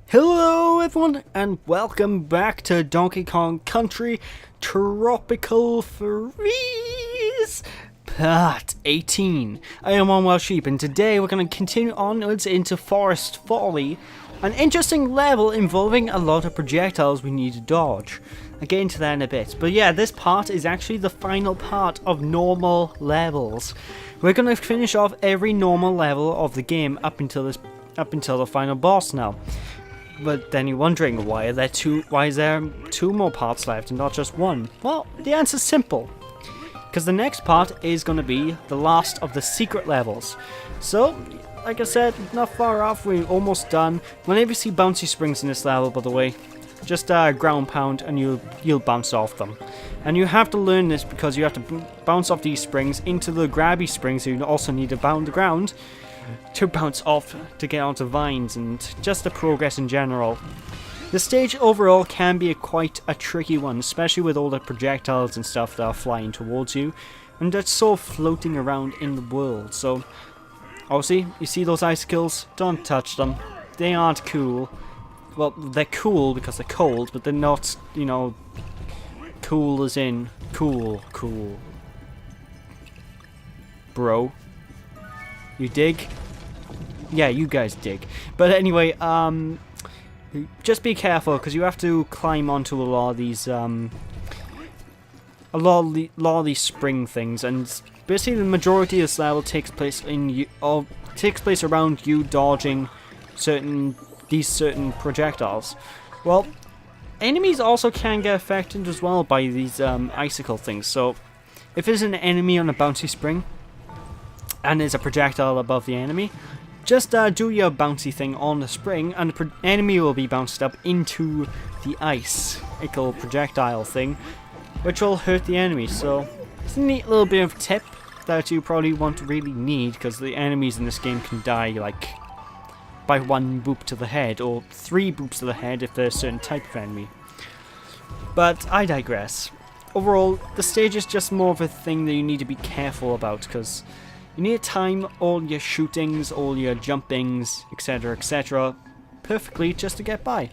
Hello everyone and welcome back to Donkey Kong Country Tropical Freeze Part 18. I am on Wild Sheep and today we're going to continue onwards into Forest Folly, an interesting level involving a lot of projectiles we need to dodge. I'll get into that in a bit, but yeah, this part is actually the final part of normal levels. We're going to finish off every normal level of the game up until the final boss now. But then you're wondering, why is there two more parts left and not just one? Well, the answer's simple. Because the next part is going to be the last of the secret levels. So, like I said, not far off, we're almost done. Whenever you see bouncy springs in this level, by the way, just ground pound and you'll bounce off them. And you have to learn this because you have to bounce off these springs into the grabby springs, so you also need to bound the ground to bounce off to get onto vines and just the progress in general. The stage overall can be quite a tricky one, especially with all the projectiles and stuff that are flying towards you and that's so floating around in the world. So obviously you see those icicles, don't touch them, they aren't cool. Well, they're cool because they're cold, but they're not, you know, cool as in cool bro. You dig? Yeah, you guys dig. But anyway, just be careful because you have to climb onto a lot of these, lot of these spring things, and basically the majority of this level takes place around you dodging certain projectiles. Well, enemies also can get affected as well by these icicle things. So, if there's an enemy on a bouncy spring and there's a projectile above the enemy, just do your bouncy thing on the spring and the enemy will be bounced up into the icicle projectile thing, which will hurt the enemy. So it's a neat little bit of tip that you probably won't really need, because the enemies in this game can die like by one boop to the head or 3 boops to the head if they're a certain type of enemy. But I digress. Overall, the stage is just more of a thing that you need to be careful about, because you need to time all your shootings, all your jumpings, etc. perfectly just to get by.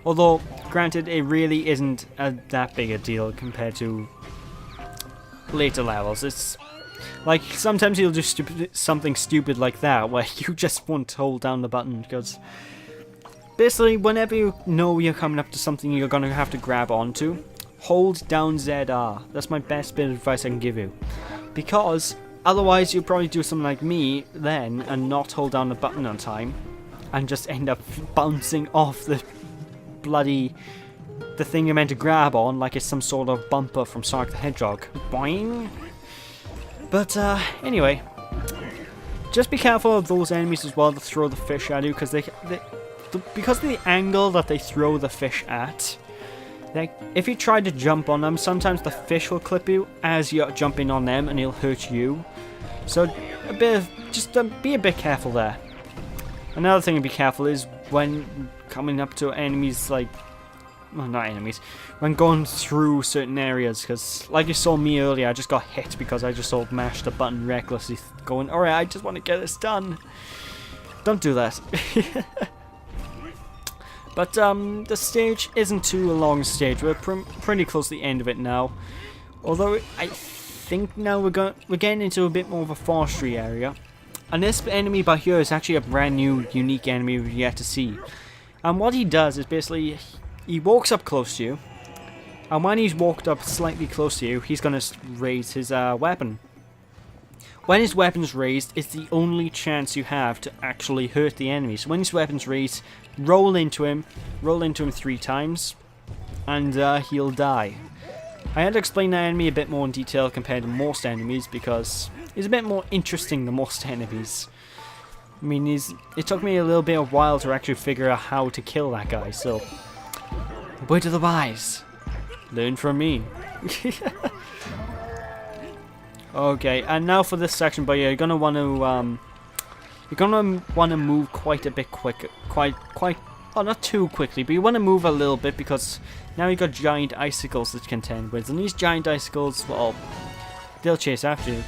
Although, granted, it really isn't that big a deal compared to later levels. It's like sometimes you'll do something stupid like that where you just won't hold down the button, because basically whenever you know you're coming up to something you're going to have to grab onto, hold down ZR. That's my best bit of advice I can give you. Because otherwise you'll probably do something like me then and not hold down the button on time and just end up bouncing off the thing you're meant to grab on like it's some sort of bumper from Sonic the Hedgehog. Boing! But anyway, just be careful of those enemies as well that throw the fish at you, because because of the angle that they throw the fish at, if you try to jump on them, sometimes the fish will clip you as you're jumping on them and it'll hurt you. So be a bit careful there. Another thing to be careful is when coming up to enemies, like, well, not enemies, when going through certain areas, because like you saw me earlier, I just got hit because I just sort of mashed the button recklessly going, alright, I just want to get this done. Don't do that. But the stage isn't too a long stage. We're pretty close to the end of it now. Although I think now we're getting into a bit more of a forestry area. And this enemy by here is actually a brand new, unique enemy we've yet to see. And what he does is basically he walks up close to you. And when he's walked up slightly close to you, he's going to raise his weapon. When his weapon's raised, it's the only chance you have to actually hurt the enemy. So when his weapon's raised, roll into him 3 times, and he'll die. I had to explain that enemy a bit more in detail compared to most enemies, because he's a bit more interesting than most enemies. I mean, it took me a little bit of a while to actually figure out how to kill that guy, so word to the wise. Learn from me. Okay, and now for this section, but yeah, you're gonna want to move quite a bit quicker, oh, not too quickly, but you want to move a little bit, because now you've got giant icicles to contend with, and these giant icicles, well, they'll chase after you.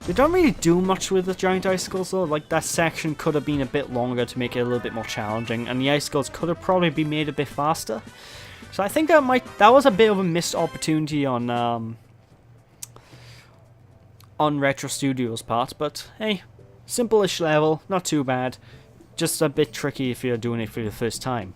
They don't really do much with the giant icicles though. Like, that section could have been a bit longer to make it a little bit more challenging, and the icicles could have probably been made a bit faster. So I think that was a bit of a missed opportunity on Retro Studios' part, but hey, simple-ish level, not too bad. Just a bit tricky if you're doing it for the first time.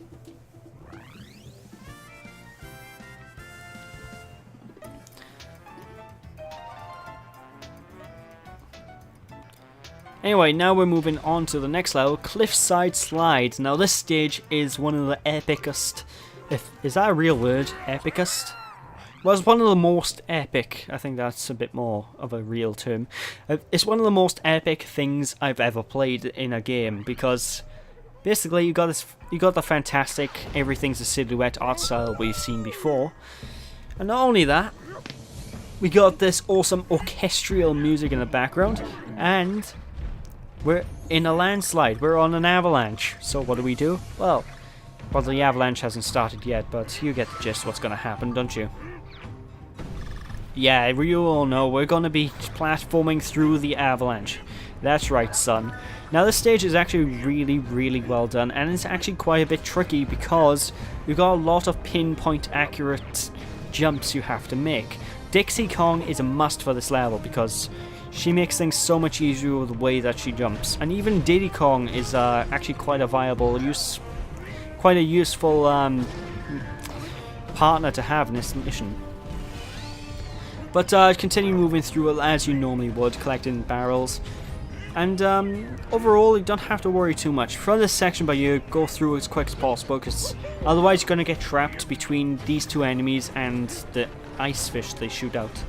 Anyway, now we're moving on to the next level, Cliffside Slides. Now this stage is one of the epicest, is that a real word, epicest? Well, it's one of the most epic, I think that's a bit more of a real term. It's one of the most epic things I've ever played in a game, because basically you got the fantastic, everything's a silhouette art style we've seen before. And not only that, we got this awesome orchestral music in the background, and we're in a landslide, we're on an avalanche. So what do? Well, the avalanche hasn't started yet, but you get the gist what's gonna happen, don't you? Yeah, you all know we're gonna be platforming through the avalanche. That's right, son. Now this stage is actually really, really well done, and it's actually quite a bit tricky because you've got a lot of pinpoint accurate jumps you have to make. Dixie Kong is a must for this level because she makes things so much easier with the way that she jumps. And even Diddy Kong is actually quite a viable quite a useful partner to have in this mission. But continue moving through it as you normally would, collecting barrels. And overall, you don't have to worry too much. For this section, but you go through as quick as possible, because otherwise you're going to get trapped between these two enemies and the ice fish they shoot out.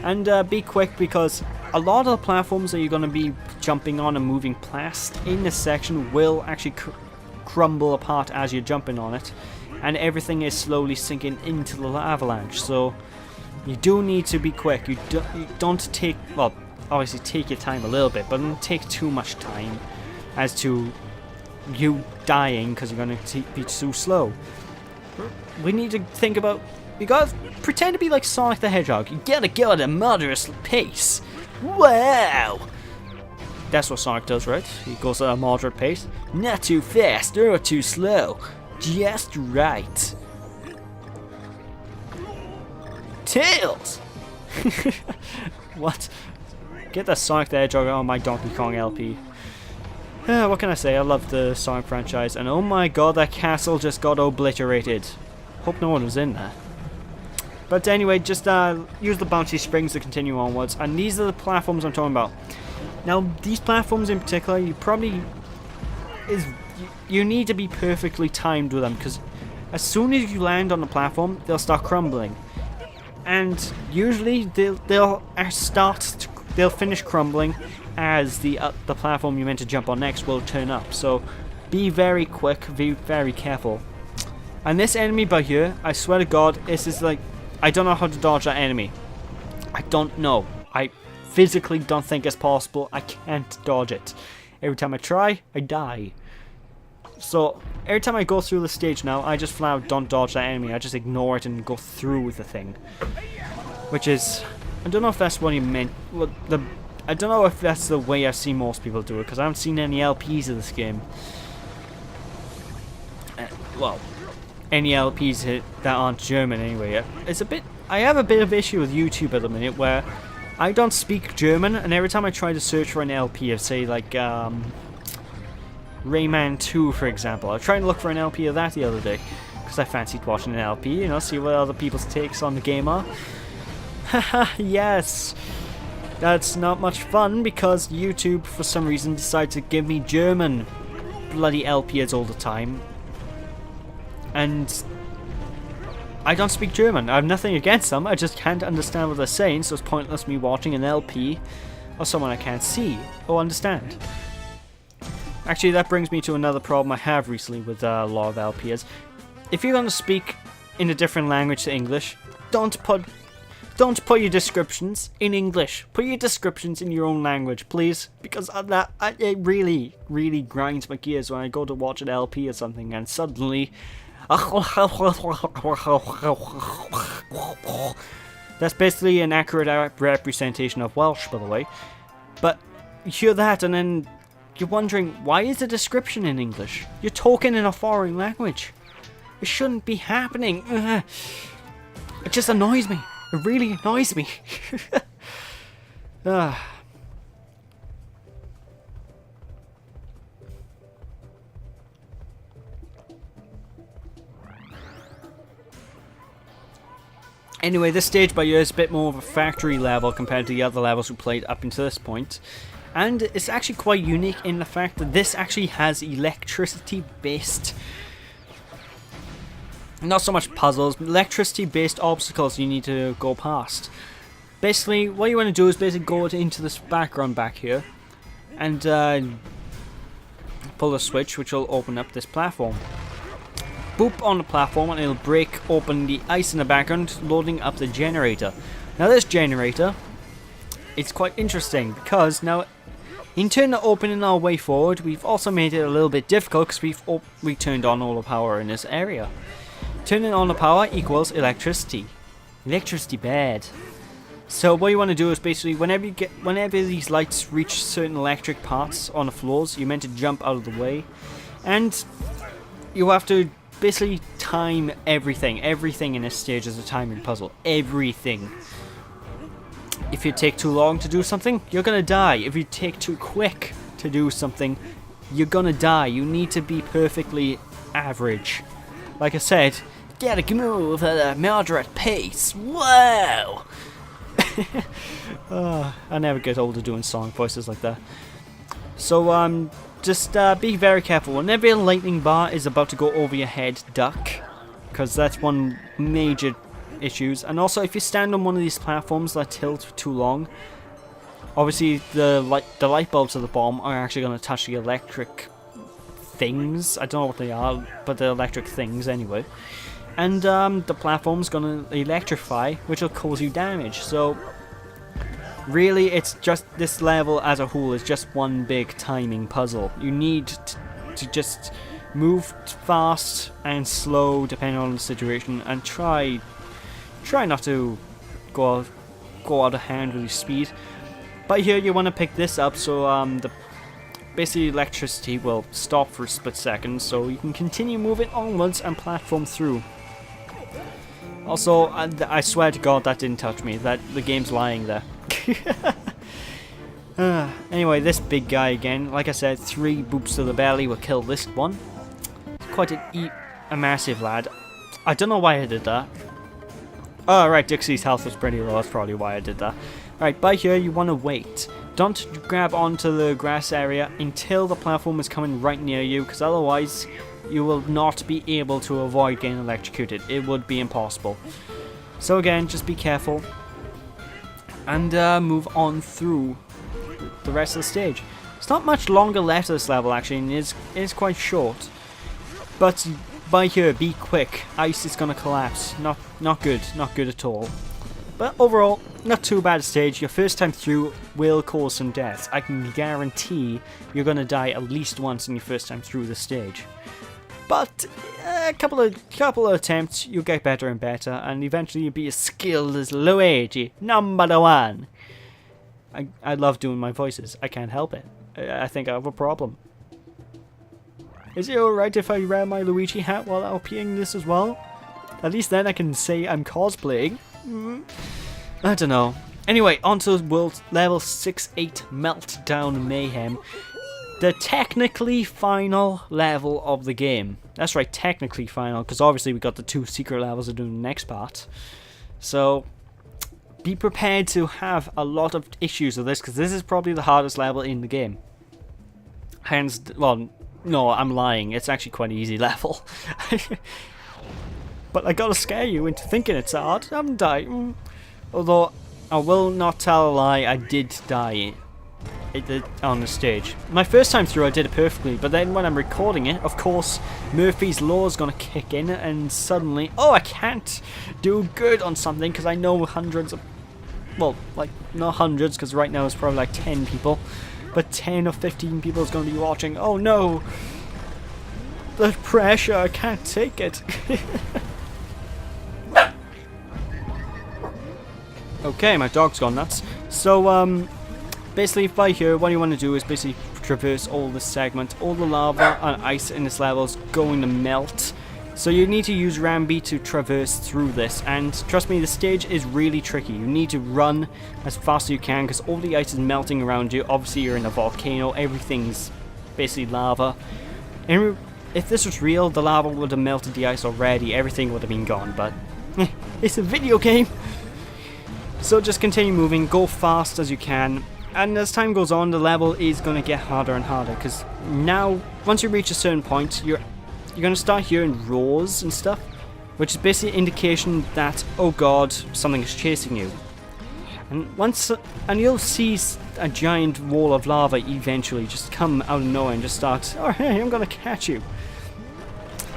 And be quick, because a lot of the platforms that you're going to be jumping on and moving past in this section will actually crumble apart as you're jumping on it, and everything is slowly sinking into the avalanche. So you do need to be quick. You don't take, well, obviously take your time a little bit, but don't take too much time as to you dying because you're going to be too slow. We need to think about, you gotta pretend to be like Sonic the Hedgehog. You gotta go at a moderate pace. Wow! That's what Sonic does, right? He goes at a moderate pace. Not too fast or too slow. Just right. Tails! What? Get the Sonic the Hedgehog on my Donkey Kong LP. What can I say? I love the Sonic franchise, and oh my god, that castle just got obliterated. Hope no one was in there. But anyway, just use the bouncy springs to continue onwards, and these are the platforms I'm talking about. Now, these platforms in particular, you need to be perfectly timed with them, because as soon as you land on the platform, they'll start crumbling. And usually they'll finish crumbling as the platform you're meant to jump on next will turn up. So be very quick, be very careful. And this enemy by here, I swear to God, this is like, I don't know how to dodge that enemy. I don't know. I physically don't think it's possible. I can't dodge it. Every time I try, I die. So every time I go through the stage now, I just flat out don't dodge that enemy. I just ignore it and go through with the thing. Which is, I don't know if that's what he meant. Well, I don't know if that's the way I've seen most people do it, because I haven't seen any LPs of this game. Well, any LPs that aren't German anyway. I have a bit of issue with YouTube at the minute where I don't speak German, and every time I try to search for an LP of, say, like Rayman 2, for example, I was trying to look for an LP of that the other day because I fancied watching an LP, you know, see what other people's takes on the game are. Haha, yes! That's not much fun because YouTube, for some reason, decided to give me German bloody LPs all the time. And I don't speak German. I have nothing against them, I just can't understand what they're saying, so it's pointless me watching an LP of someone I can't see or understand. Actually, that brings me to another problem I have recently with a lot of LPs. If you're going to speak in a different language to English, don't put your descriptions in English. Put your descriptions in your own language, please, because it really, really grinds my gears when I go to watch an LP or something and suddenly That's basically an accurate representation of Welsh, by the way. But you hear that and then you're wondering, why is the description in English? You're talking in a foreign language. It shouldn't be happening. It just annoys me. It really annoys me. Anyway, this stage by you is a bit more of a factory level compared to the other levels we played up until this point. And it's actually quite unique in the fact that this actually has electricity based, not so much puzzles, but electricity based obstacles you need to go past. Basically, what you want to do is basically go into this background back here and pull a switch which will open up this platform. Boop on the platform and it'll break open the ice in the background, loading up the generator. Now this generator, it's quite interesting because now in turn to opening our way forward, we've also made it a little bit difficult because we turned on all the power in this area. Turning on the power equals electricity. Electricity bad. So what you want to do is basically whenever these lights reach certain electric parts on the floors, you're meant to jump out of the way, and you have to basically time everything. Everything in this stage is a timing puzzle. Everything. If you take too long to do something, you're gonna die. If you take too quick to do something, you're gonna die. You need to be perfectly average. Like I said, gotta move at a moderate pace. Whoa! I never get older doing song voices like that. So just be very careful. Whenever a lightning bar is about to go over your head, duck, because that's one major issues. And also, if you stand on one of these platforms that tilt too long, obviously the light bulbs at the bottom are actually going to touch the electric things. I don't know what they are, but they're electric things anyway. And the platform's going to electrify, which will cause you damage. So really, it's just this level as a whole is just one big timing puzzle. You need to just move fast and slow depending on the situation, and try not to go out of hand with your speed. But here you want to pick this up so basically electricity will stop for a split second, so you can continue moving onwards and platform through. Also, I swear to God that didn't touch me. That the game's lying there. Anyway, this big guy again. Like I said, 3 boops to the belly will kill this one. Quite a massive lad. I don't know why I did that. Oh, right, Dixie's health was pretty low. That's probably why I did that. Right, by here you want to wait. Don't grab onto the grass area until the platform is coming right near you, because otherwise you will not be able to avoid getting electrocuted. It would be impossible. So again, just be careful and move on through the rest of the stage. It's not much longer left of this level actually, and it is quite short. But by here, be quick. Ice is gonna collapse. Not good at all. But overall, not too bad a stage. Your first time through will cause some deaths. I can guarantee you're gonna die at least once in your first time through the stage. But a couple of attempts, you'll get better and better, and eventually you'll be as skilled as Luigi, number 1. I love doing my voices. I can't help it. I think I have a problem. Is it alright if I wear my Luigi hat while LPing this as well? At least then I can say I'm cosplaying. I don't know. Anyway, on to world level 6-8 Meltdown Mayhem. The technically final level of the game. That's right, technically final, because obviously we got the 2 secret levels to do in the next part. So be prepared to have a lot of issues with this, because this is probably the hardest level in the game. Well, no, I'm lying. It's actually quite an easy level. But I gotta scare you into thinking it's hard. I haven't died. Although, I will not tell a lie, I did die on the stage. My first time through I did it perfectly, but then when I'm recording it, of course, Murphy's Law is gonna kick in, and suddenly, oh, I can't do good on something because I know hundreds of, well, like, not hundreds, because right now it's probably like 10 people, but 10 or 15 people is gonna be watching. Oh no! The pressure, I can't take it. Okay, my dog's gone nuts. So, basically, by here, what you want to do is basically traverse all this segment. All the lava and ice in this level is going to melt. So you need to use Rambi to traverse through this. And trust me, the stage is really tricky. You need to run as fast as you can because all the ice is melting around you. Obviously, you're in a volcano. Everything's basically lava. And if this was real, the lava would have melted the ice already. Everything would have been gone. But it's a video game. So just continue moving, go fast as you can, and as time goes on the level is going to get harder and harder because now once you reach a certain point you're going to start hearing roars and stuff, which is basically an indication that, oh god, something is chasing you. And you'll see a giant wall of lava eventually just come out of nowhere and just start, oh hey, I'm going to catch you.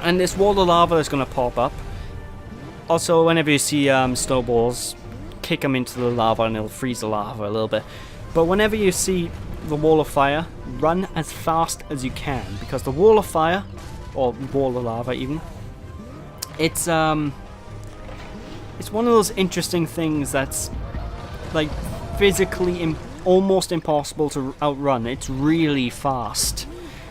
And this wall of lava is going to pop up. Also, whenever you see snowballs, kick them into the lava and it'll freeze the lava a little bit. But whenever you see the wall of fire, run as fast as you can because the wall of fire, or wall of lava even, it's one of those interesting things that's like physically almost impossible to outrun. It's really fast.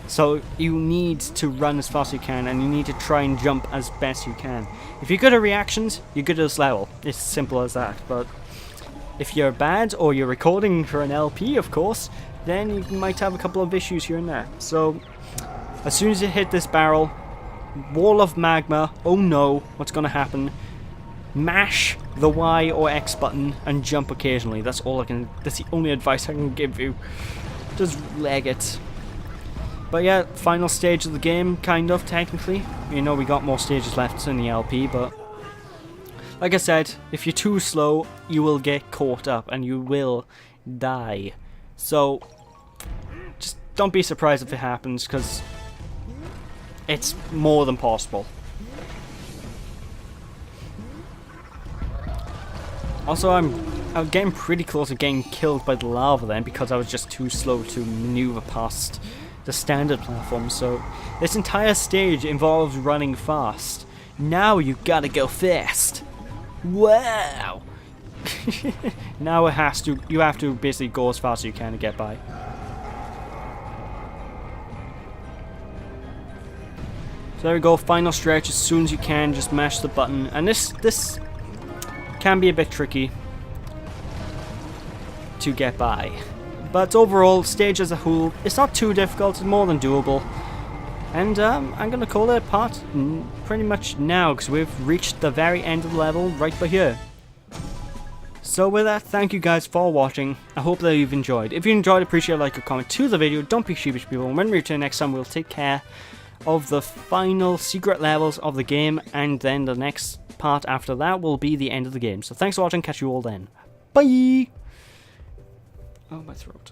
So you need to run as fast as you can and you need to try and jump as best you can. If you're good at reactions, you're good at this level. It's simple as that. But if you're bad or you're recording for an LP, of course, then you might have a couple of issues here and there. So as soon as you hit this barrel, wall of magma, oh no, what's going to happen? Mash the Y or X button and jump occasionally. That's the only advice I can give you. Just leg it. But yeah, final stage of the game, kind of, technically. You know, we got more stages left in the LP, but like I said, if you're too slow, you will get caught up and you will die. So, just don't be surprised if it happens, because it's more than possible. Also, I'm getting pretty close to getting killed by the lava then, because I was just too slow to maneuver past the standard platform. So this entire stage involves running fast. Now you gotta go fast. Wow. Now you have to basically go as fast as you can to get by. So there we go, final stretch. As soon as you can, just mash the button. And this can be a bit tricky to get by. But overall, stage as a whole, it's not too difficult, it's more than doable. And I'm going to call it a part pretty much now, because we've reached the very end of the level right by here. So with that, thank you guys for watching. I hope that you've enjoyed. If you enjoyed, appreciate a like or comment to the video. Don't be sheepish, people. When we return next time, we'll take care of the final secret levels of the game, and then the next part after that will be the end of the game. So thanks for watching, catch you all then. Bye! Oh, my throat.